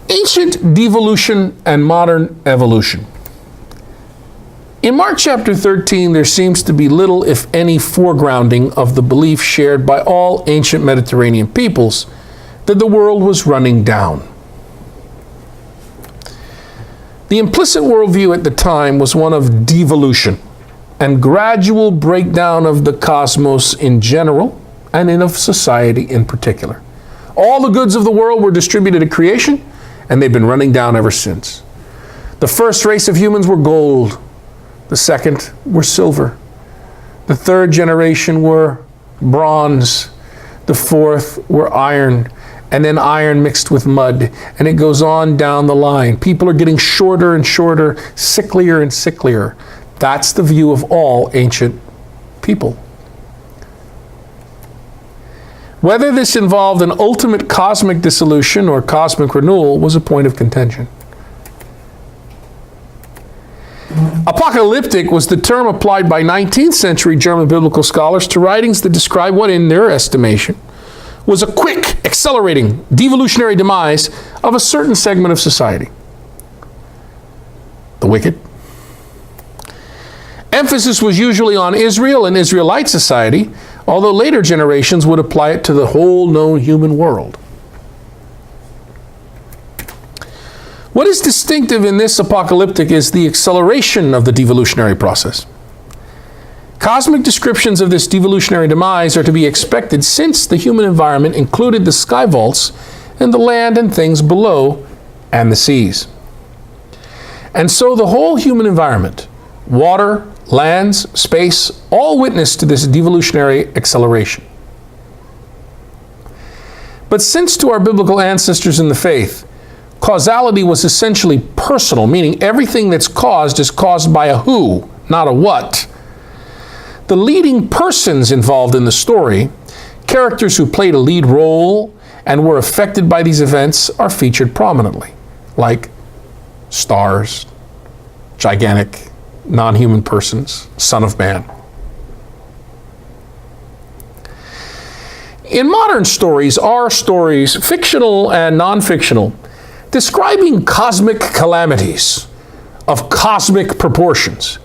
Ancient devolution and modern evolution. In Mark chapter 13, there seems to be little, if any, foregrounding of the belief shared by all ancient Mediterranean peoples that the world was running down. The implicit worldview at the time was one of devolution and gradual breakdown of the cosmos in general and of society in particular. All the goods of the world were distributed at creation, and they've been running down ever since. The first race of humans were gold. The second were silver. The third generation were bronze. The fourth were iron, and then iron mixed with mud, and it goes on down the line. People are getting shorter and shorter, sicklier and sicklier. That's the view of all ancient people. Whether this involved an ultimate cosmic dissolution or cosmic renewal was a point of contention. Apocalyptic was the term applied by 19th century German biblical scholars to writings that describe what, in their estimation, was a quick, accelerating, devolutionary demise of a certain segment of society. The wicked. Emphasis was usually on Israel and Israelite society, although later generations would apply it to the whole known human world. What is distinctive in this apocalyptic is the acceleration of the devolutionary process. Cosmic descriptions of this devolutionary demise are to be expected since the human environment included the sky vaults and the land and things below and the seas. And so the whole human environment, water, lands, space, all witness to this devolutionary acceleration. But since to our biblical ancestors in the faith, causality was essentially personal, meaning everything that's caused is caused by a who, not a what. The leading persons involved in the story, characters who played a lead role and were affected by these events, are featured prominently, like stars, gigantic, non-human persons, Son of Man. In modern stories, our stories, fictional and non-fictional, describing cosmic calamities of cosmic proportions,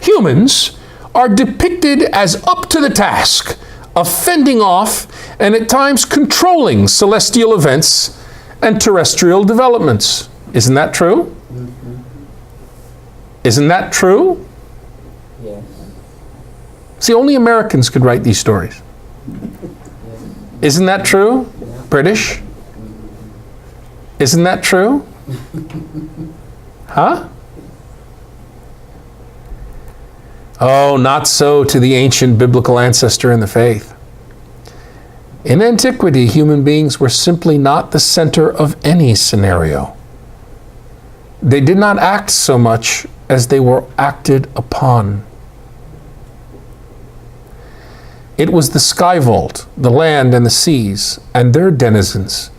humans are depicted as up to the task of fending off and at times controlling celestial events and terrestrial developments. Isn't that true? Isn't that true? Yes. See, only Americans could write these stories. Isn't that true? Yeah. British? Isn't that true? Huh? Oh, not so to the ancient biblical ancestor in the faith. In antiquity, human beings were simply not the center of any scenario. They did not act so much as they were acted upon. It was the sky vault, the land and the seas, and their denizens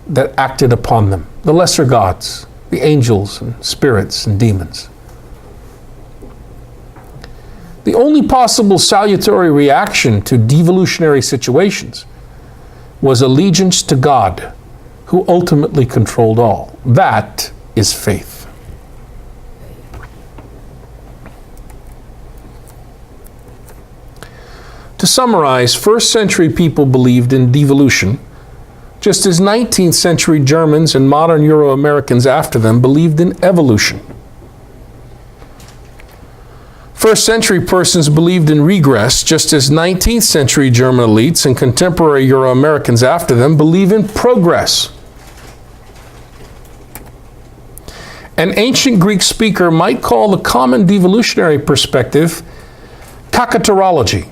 that acted upon them, the lesser gods, the angels and spirits and demons. The only possible salutary reaction to devolutionary situations was allegiance to God, who ultimately controlled all. That is faith. To summarize, first century people believed in devolution, just as 19th century Germans and modern Euro-Americans after them believed in evolution. First century persons believed in regress, just as 19th century German elites and contemporary Euro-Americans after them believe in progress. An ancient Greek speaker might call the common devolutionary perspective kakoterology,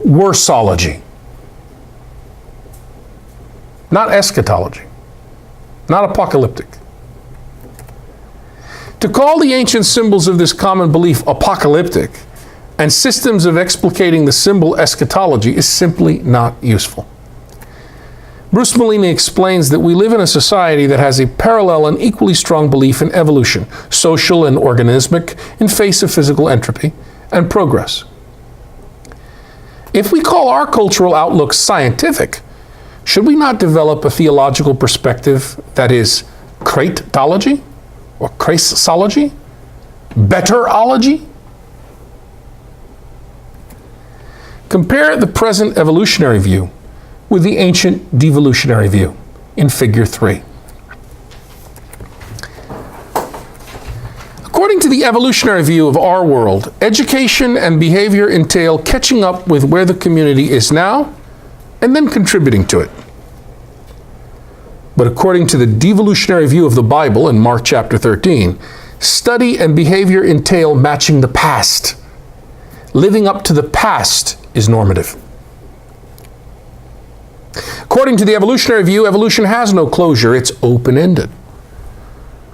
worse-ology. Not eschatology, not apocalyptic. To call the ancient symbols of this common belief apocalyptic and systems of explicating the symbol eschatology is simply not useful. Bruce Malina explains that we live in a society that has a parallel and equally strong belief in evolution, social and organismic, in face of physical entropy, and progress. If we call our cultural outlook scientific, should we not develop a theological perspective that is kakoterology or regress-ology? Better-ology? Compare the present evolutionary view with the ancient devolutionary view in Figure 3. According to the evolutionary view of our world, education and behavior entail catching up with where the community is now and then contributing to it. But according to the devolutionary view of the Bible in Mark chapter 13, study and behavior entail matching the past. Living up to the past is normative. According to the evolutionary view, evolution has no closure, it's open-ended.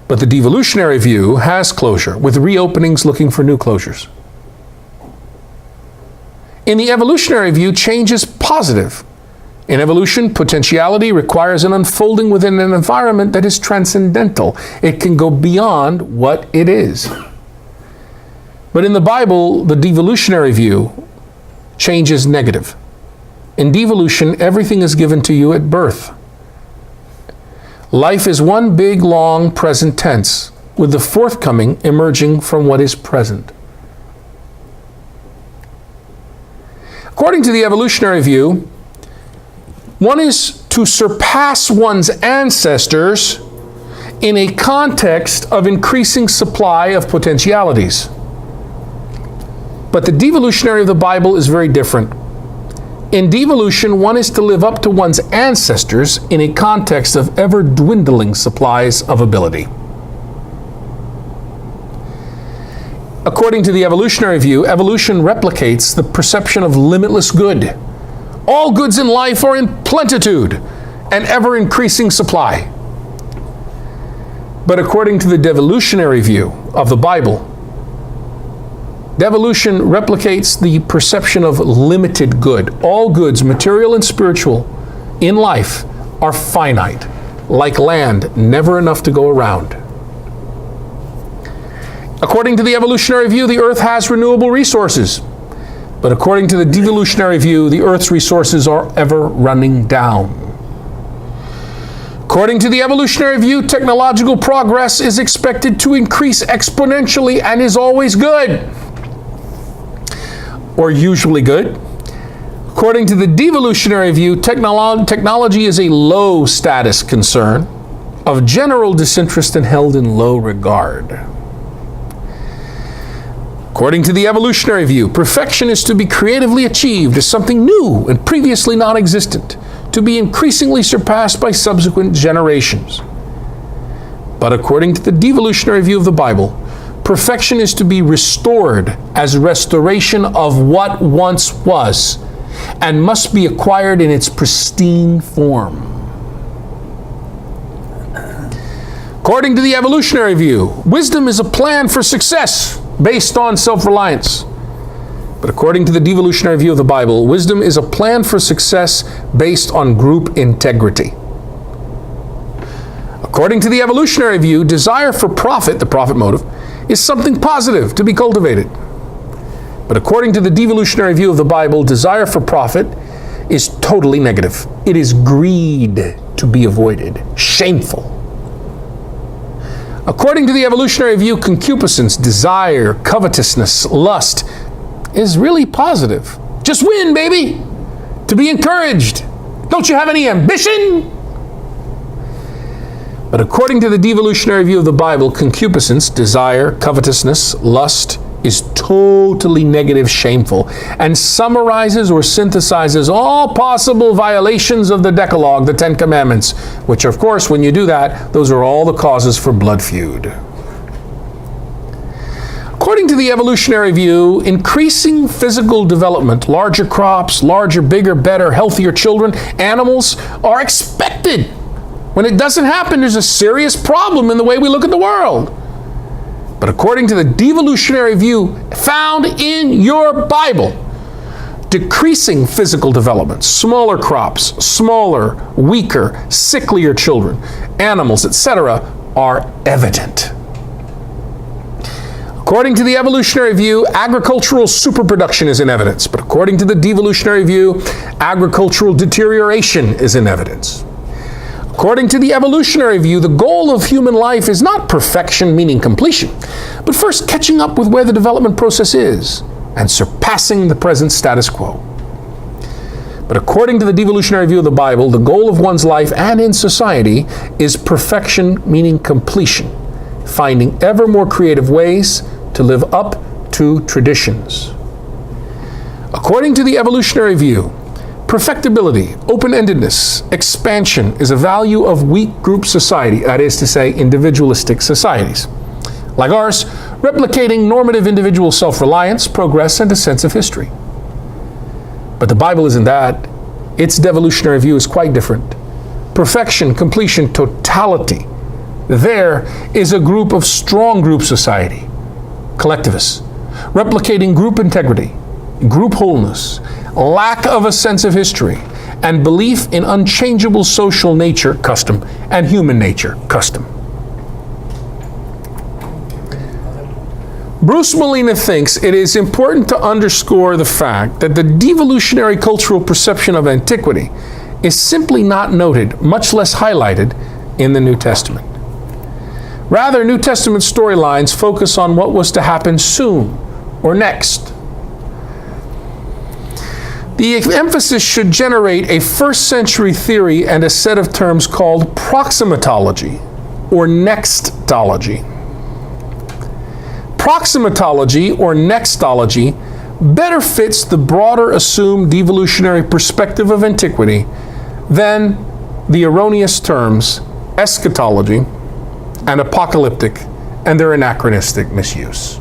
But the devolutionary view has closure, with reopenings looking for new closures. In the evolutionary view, change is positive. In evolution, potentiality requires an unfolding within an environment that is transcendental. It can go beyond what it is. But in the Bible, the devolutionary view, change is negative. In devolution, everything is given to you at birth. Life is one big, long present tense, with the forthcoming emerging from what is present. According to the evolutionary view, one is to surpass one's ancestors in a context of increasing supply of potentialities. But the devolutionary of the Bible is very different. In devolution, one is to live up to one's ancestors in a context of ever-dwindling supplies of ability. According to the evolutionary view, evolution replicates the perception of limitless good. All goods in life are in plenitude and ever-increasing supply. But according to the devolutionary view of the Bible, devolution replicates the perception of limited good. All goods, material and spiritual, in life are finite, like land, never enough to go around. According to the evolutionary view, the earth has renewable resources. But according to the devolutionary view, the earth's resources are ever running down. According to the evolutionary view, technological progress is expected to increase exponentially and is always good, or usually good. According to the devolutionary view, technology is a low status concern of general disinterest and held in low regard. According to the evolutionary view, perfection is to be creatively achieved as something new and previously non-existent, to be increasingly surpassed by subsequent generations. But according to the devolutionary view of the Bible, perfection is to be restored as restoration of what once was, and must be acquired in its pristine form. According to the evolutionary view, wisdom is a plan for success based on self-reliance. But according to the devolutionary view of the Bible, wisdom is a plan for success based on group integrity. According to the evolutionary view, desire for profit, the profit motive, is something positive to be cultivated. But according to the devolutionary view of the Bible, desire for profit is totally negative. It is greed to be avoided, shameful. According to the evolutionary view, concupiscence, desire, covetousness, lust is really positive. Just win, baby! To be encouraged. Don't you have any ambition? But according to the devolutionary view of the Bible, concupiscence, desire, covetousness, lust is totally negative, shameful, and summarizes or synthesizes all possible violations of the Decalogue, the Ten Commandments, which, of course, when you do that, those are all the causes for blood feud. According to the evolutionary view, increasing physical development, larger crops, larger, bigger, better, healthier children, animals are expected. When it doesn't happen, there's a serious problem in the way we look at the world. But according to the devolutionary view found in your Bible, decreasing physical development, smaller crops, smaller, weaker, sicklier children, animals, etc., are evident. According to the evolutionary view, agricultural superproduction is in evidence, but according to the devolutionary view, agricultural deterioration is in evidence. According to the evolutionary view, the goal of human life is not perfection, meaning completion, but first catching up with where the development process is and surpassing the present status quo. But according to the devolutionary view of the Bible, the goal of one's life and in society is perfection, meaning completion, finding ever more creative ways to live up to traditions. According to the evolutionary view, perfectibility, open-endedness, expansion is a value of weak group society, that is to say, individualistic societies, like ours, replicating normative individual self-reliance, progress, and a sense of history. But the Bible isn't that. Its devolutionary view is quite different. Perfection, completion, totality. There is a group of strong group society, collectivists, replicating group integrity, group wholeness, lack of a sense of history, and belief in unchangeable social nature, custom, and human nature, custom. Bruce Malina thinks it is important to underscore the fact that the devolutionary cultural perception of antiquity is simply not noted, much less highlighted, in the New Testament. Rather, New Testament storylines focus on what was to happen soon or next. The emphasis should generate a first-century theory and a set of terms called proximatology or nextology. Proximatology or nextology better fits the broader assumed devolutionary perspective of antiquity than the erroneous terms eschatology and apocalyptic and their anachronistic misuse.